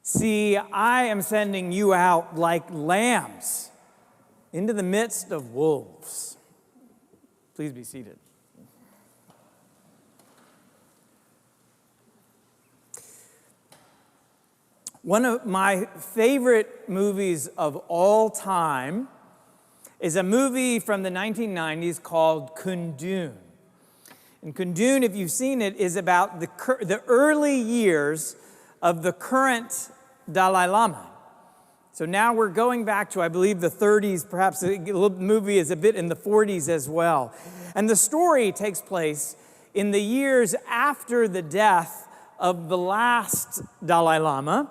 See, I am sending you out like lambs into the midst of wolves. Please be seated. One of my favorite movies of all time is a movie from the 1990s called Kundun. And Kundun, if you've seen it, is about the early years of the current Dalai Lama. So now we're going back to, I believe, the 30s, perhaps the movie is a bit in the 40s as well. And the story takes place in the years after the death of the last Dalai Lama.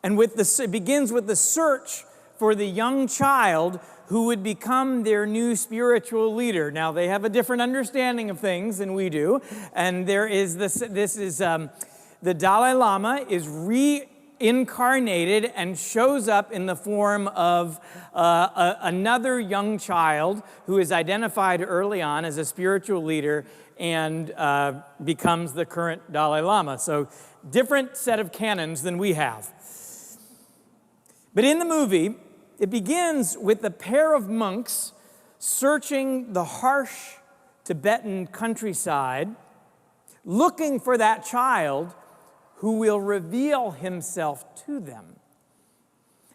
And it begins with the search for the young child who would become their new spiritual leader. Now, they have a different understanding of things than we do. And there is the Dalai Lama is reincarnated and shows up in the form of another young child who is identified early on as a spiritual leader and becomes the current Dalai Lama. So, different set of canons than we have. But in the movie, it begins with a pair of monks searching the harsh Tibetan countryside, looking for that child who will reveal himself to them.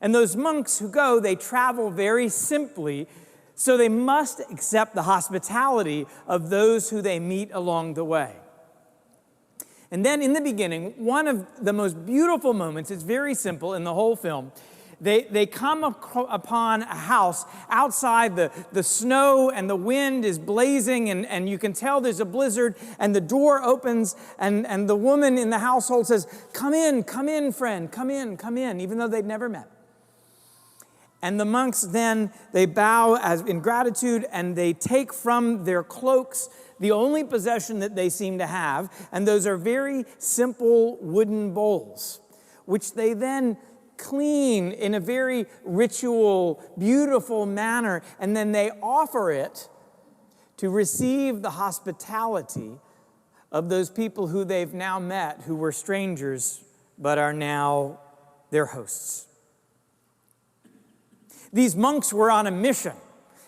And those monks who go, they travel very simply, so they must accept the hospitality of those who they meet along the way. And then in the beginning, one of the most beautiful moments, it's very simple in the whole film, They come upon a house outside, the snow and the wind is blazing, and you can tell there's a blizzard, and the door opens, and the woman in the household says, come in, friend, come in, even though they've never met. And the monks then, they bow as in gratitude, and they take from their cloaks the only possession that they seem to have, and those are very simple wooden bowls, which they then clean in a very ritual, beautiful manner, and then they offer it to receive the hospitality of those people who they've now met, who were strangers, but are now their hosts. These monks were on a mission,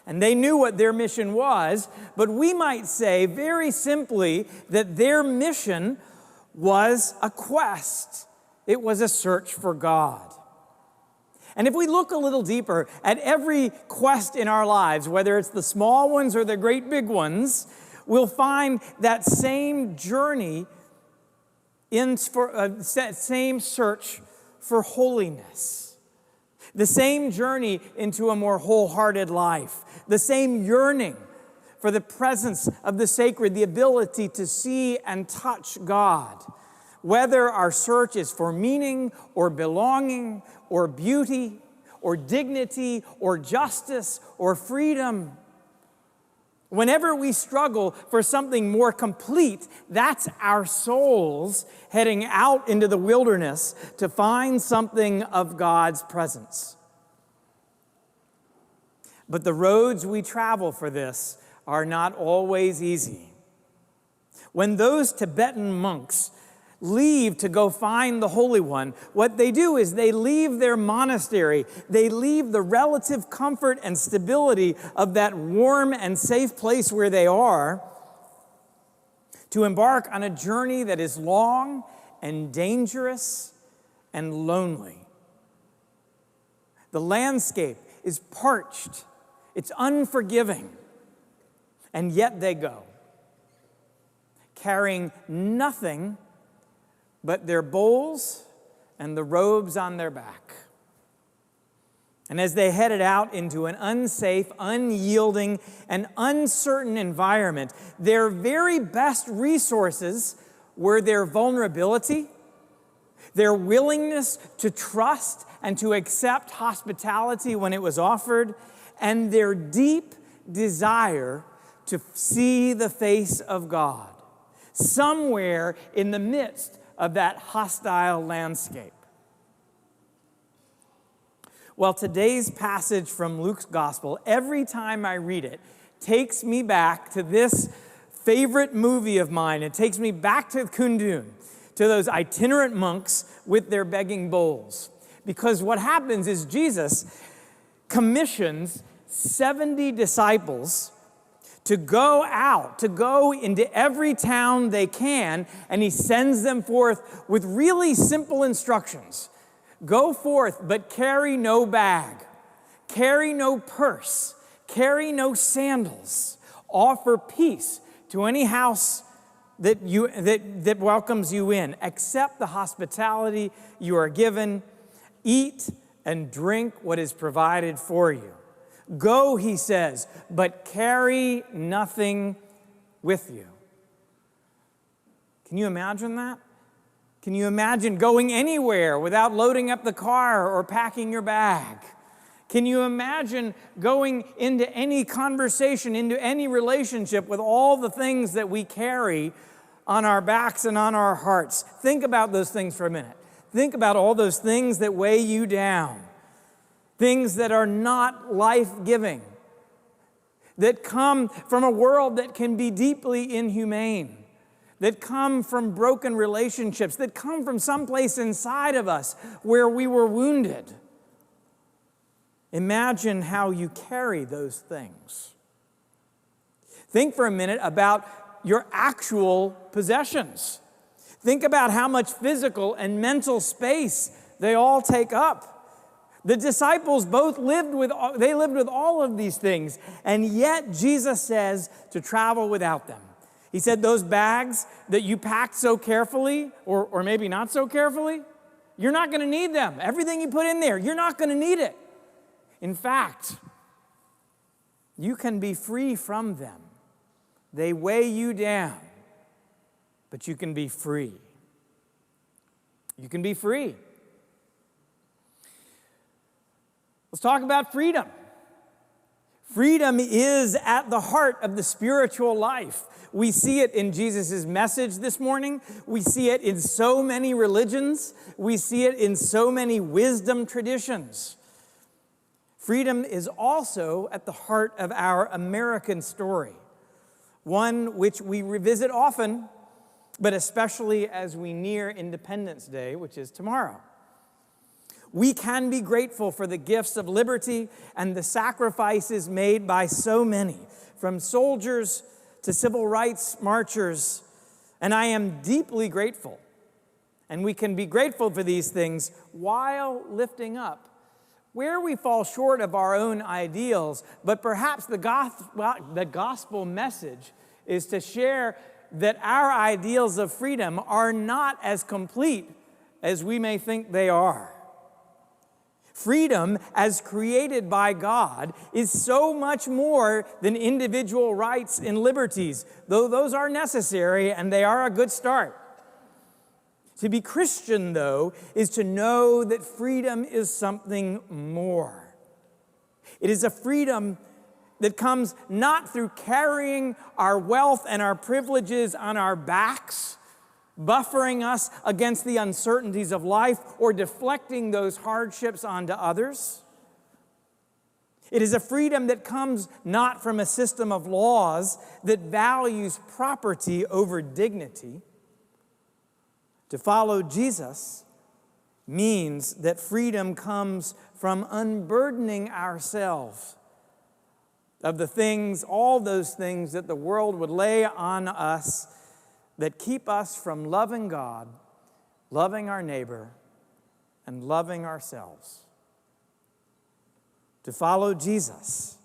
and they knew what their mission was, but we might say very simply that their mission was a quest. It was a search for God. And if we look a little deeper at every quest in our lives, whether it's the small ones or the great big ones, we'll find that same journey, that same search for holiness, the same journey into a more wholehearted life, the same yearning for the presence of the sacred, the ability to see and touch God. Whether our search is for meaning or belonging or beauty or dignity or justice or freedom. Whenever we struggle for something more complete, that's our souls heading out into the wilderness to find something of God's presence. But the roads we travel for this are not always easy. When those Tibetan monks leave to go find the Holy One, what they do is they leave their monastery. They leave the relative comfort and stability of that warm and safe place where they are to embark on a journey that is long and dangerous and lonely. The landscape is parched. It's unforgiving. And yet they go, carrying nothing but their bowls and the robes on their back. And as they headed out into an unsafe, unyielding, and uncertain environment, their very best resources were their vulnerability, their willingness to trust and to accept hospitality when it was offered, and their deep desire to see the face of God somewhere in the midst of that hostile landscape. Well, today's passage from Luke's gospel, every time I read it, takes me back to this favorite movie of mine. It takes me back to Kundun, to those itinerant monks with their begging bowls. Because what happens is Jesus commissions 70 disciples to go out, to go into every town they can, and he sends them forth with really simple instructions. Go forth, but carry no bag, carry no purse, carry no sandals. Offer peace to any house that welcomes you in. Accept the hospitality you are given. Eat and drink what is provided for you. Go, he says, but carry nothing with you. Can you imagine that? Can you imagine going anywhere without loading up the car or packing your bag? Can you imagine going into any conversation, into any relationship with all the things that we carry on our backs and on our hearts? Think about those things for a minute. Think about all those things that weigh you down. Things that are not life-giving, that come from a world that can be deeply inhumane, that come from broken relationships, that come from someplace inside of us where we were wounded. Imagine how you carry those things. Think for a minute about your actual possessions. Think about how much physical and mental space they all take up. The disciples both lived with all of these things, and yet Jesus says to travel without them. He said those bags that you packed so carefully, or maybe not so carefully, you're not going to need them. Everything you put in there, you're not going to need it. In fact, you can be free from them. They weigh you down, but you can be free. You can be free. Let's talk about freedom. Freedom is at the heart of the spiritual life. We see it in Jesus' message this morning. We see it in so many religions. We see it in so many wisdom traditions. Freedom is also at the heart of our American story, one which we revisit often, but especially as we near Independence Day, which is tomorrow. We can be grateful for the gifts of liberty and the sacrifices made by so many, from soldiers to civil rights marchers, and I am deeply grateful. And we can be grateful for these things while lifting up where we fall short of our own ideals, but perhaps the gospel message is to share that our ideals of freedom are not as complete as we may think they are. Freedom, as created by God, is so much more than individual rights and liberties, though those are necessary and they are a good start. To be Christian, though, is to know that freedom is something more. It is a freedom that comes not through carrying our wealth and our privileges on our backs, buffering us against the uncertainties of life, or deflecting those hardships onto others. It is a freedom that comes not from a system of laws that values property over dignity. To follow Jesus means that freedom comes from unburdening ourselves of the things, all those things that the world would lay on us that keep us from loving God, loving our neighbor, and loving ourselves. To follow Jesus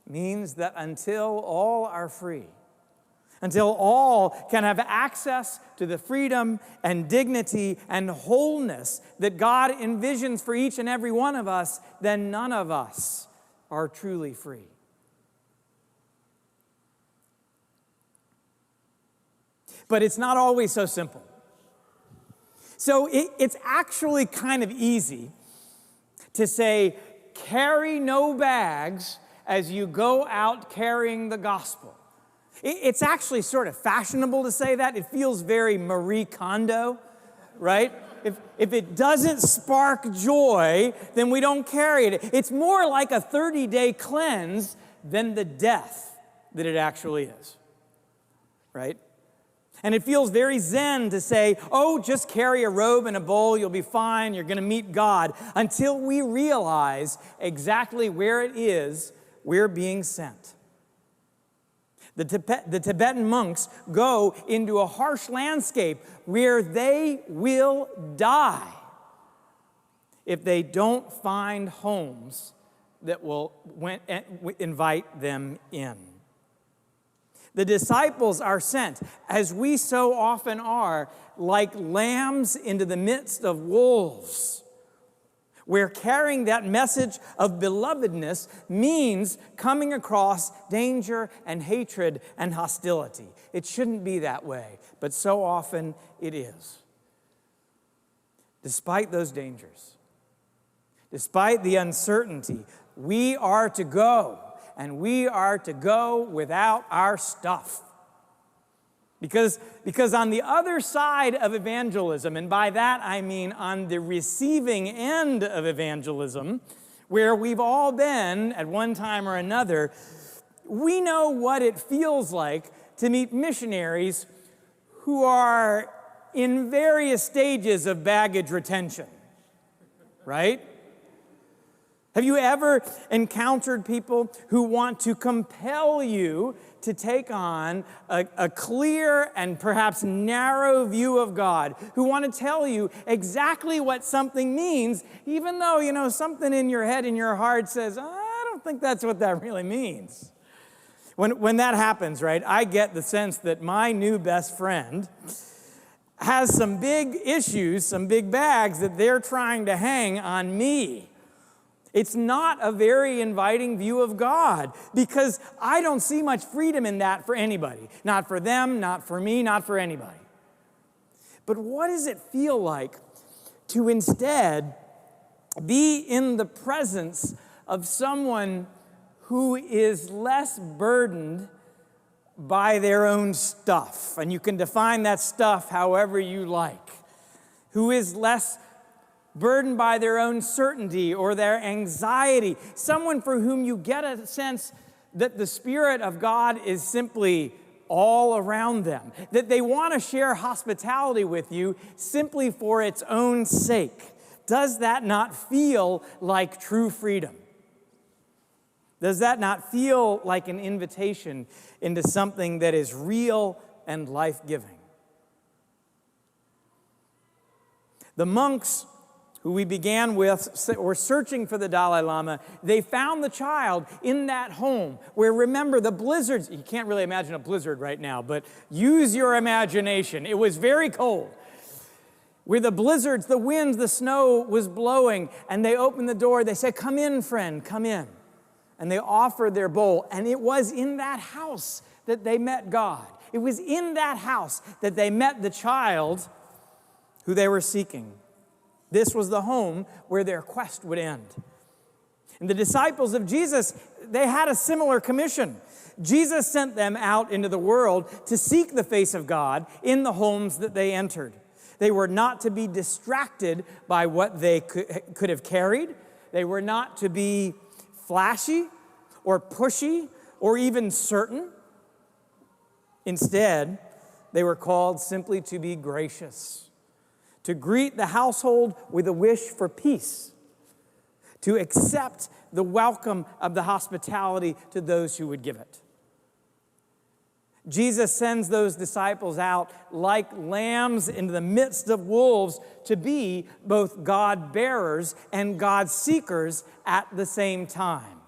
means that until all are free, until all can have access to the freedom and dignity and wholeness that God envisions for each and every one of us, then none of us are truly free. But it's not always so simple. So it's actually kind of easy to say, carry no bags as you go out carrying the gospel. It's actually sort of fashionable to say that. It feels very Marie Kondo, right? If it doesn't spark joy, then we don't carry it. It's more like a 30-day cleanse than the death that it actually is, right? And it feels very zen to say, oh, just carry a robe and a bowl, you'll be fine, you're going to meet God, until we realize exactly where it is we're being sent. The Tibetan monks go into a harsh landscape where they will die if they don't find homes that will invite them in. The disciples are sent, as we so often are, like lambs into the midst of wolves, where carrying that message of belovedness means coming across danger and hatred and hostility. It shouldn't be that way, but so often it is. Despite those dangers, despite the uncertainty, we are to go. And we are to go without our stuff. Because on the other side of evangelism, and by that I mean on the receiving end of evangelism, where we've all been at one time or another, we know what it feels like to meet missionaries who are in various stages of baggage retention, right? Have you ever encountered people who want to compel you to take on a clear and perhaps narrow view of God, who want to tell you exactly what something means, even though, something in your head, in your heart says, I don't think that's what that really means. When that happens, right, I get the sense that my new best friend has some big issues, some big bags that they're trying to hang on me. It's not a very inviting view of God, because I don't see much freedom in that for anybody. Not for them, not for me, not for anybody. But what does it feel like to instead be in the presence of someone who is less burdened by their own stuff? And you can define that stuff however you like. Who is less burdened by their own certainty or their anxiety, someone for whom you get a sense that the Spirit of God is simply all around them, that they want to share hospitality with you simply for its own sake. Does that not feel like true freedom? Does that not feel like an invitation into something that is real and life-giving? The monks who we began with, were searching for the Dalai Lama. They found the child in that home where, remember, the blizzards, you can't really imagine a blizzard right now, but use your imagination. It was very cold. Where the blizzards, the winds, the snow was blowing, and they opened the door. They said, come in, friend, come in. And they offered their bowl, and it was in that house that they met God. It was in that house that they met the child who they were seeking. This was the home where their quest would end. And the disciples of Jesus, they had a similar commission. Jesus sent them out into the world to seek the face of God in the homes that they entered. They were not to be distracted by what they could have carried. They were not to be flashy or pushy or even certain. Instead, they were called simply to be gracious, to greet the household with a wish for peace, to accept the welcome of the hospitality to those who would give it. Jesus sends those disciples out like lambs into the midst of wolves to be both God bearers and God seekers at the same time.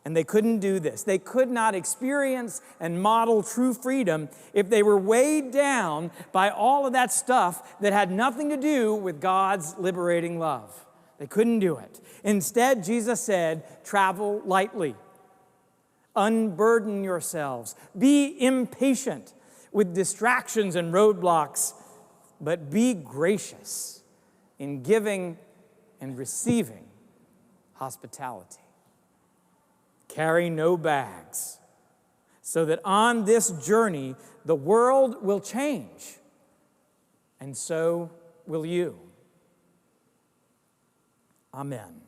And they couldn't do this. They could not experience and model true freedom if they were weighed down by all of that stuff that had nothing to do with God's liberating love. They couldn't do it. Instead, Jesus said, travel lightly. Unburden yourselves. Be impatient with distractions and roadblocks, but be gracious in giving and receiving hospitality. Carry no bags, so that on this journey, the world will change, and so will you. Amen.